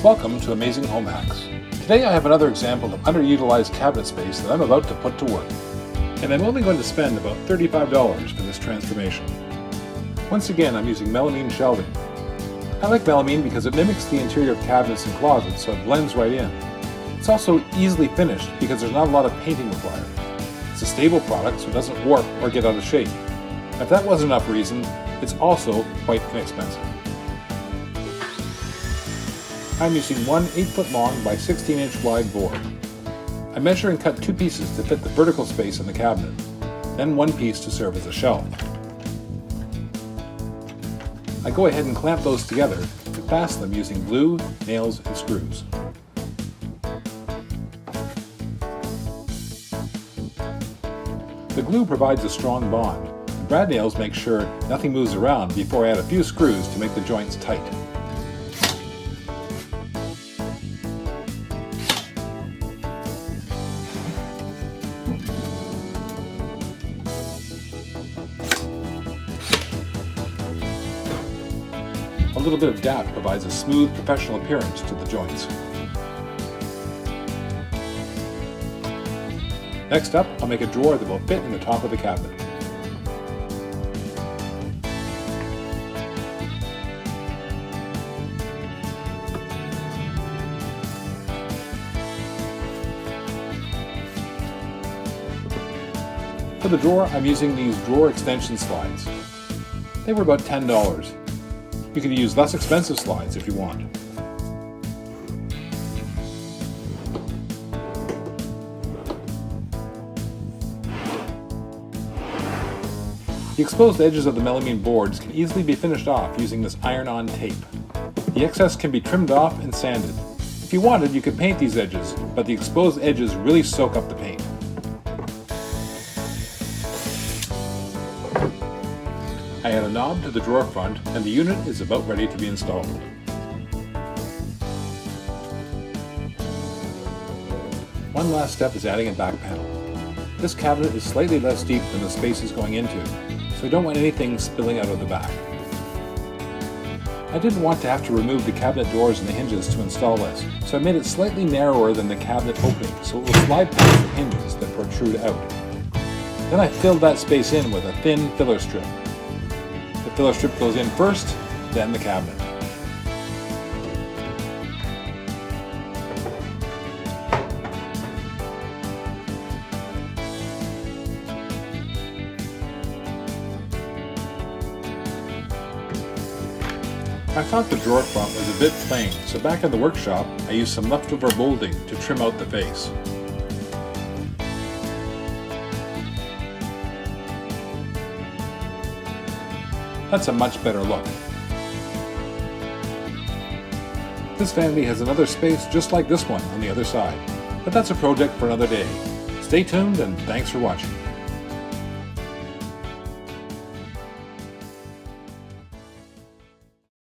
Welcome to Amazing Home Hacks. Today I have another example of underutilized cabinet space that I'm about to put to work. And I'm only going to spend about $35 for this transformation. Once again, I'm using melamine shelving. I like melamine because it mimics the interior of cabinets and closets, so it blends right in. It's also easily finished because there's not a lot of painting required. It's a stable product, so it doesn't warp or get out of shape. If that wasn't enough reason, it's also quite inexpensive. I'm using one 8-foot long by 16-inch wide board. I measure and cut 2 pieces to fit the vertical space in the cabinet, then 1 piece to serve as a shelf. I go ahead and clamp those together and fasten them using glue, nails, and screws. The glue provides a strong bond. The brad nails make sure nothing moves around before I add a few screws to make the joints tight. A little bit of DAP provides a smooth, professional appearance to the joints. Next up, I'll make a drawer that will fit in the top of the cabinet. For the drawer, I'm using these drawer extension slides. They were about $10. You can use less expensive slides if you want. The exposed edges of the melamine boards can easily be finished off using this iron-on tape. The excess can be trimmed off and sanded. If you wanted, you could paint these edges, but the exposed edges really soak up the paint. I add a knob to the drawer front, and the unit is about ready to be installed. One last step is adding a back panel. This cabinet is slightly less deep than the space is going into, so I don't want anything spilling out of the back. I didn't want to have to remove the cabinet doors and the hinges to install this, so I made it slightly narrower than the cabinet opening, so it will slide past the hinges that protrude out. Then I filled that space in with a thin filler strip. The filler strip goes in first, then the cabinet. I thought the drawer front was a bit plain, so back in the workshop I used some leftover molding to trim out the face. That's a much better look. This vanity has another space just like this one on the other side, but that's a project for another day. Stay tuned and thanks for watching.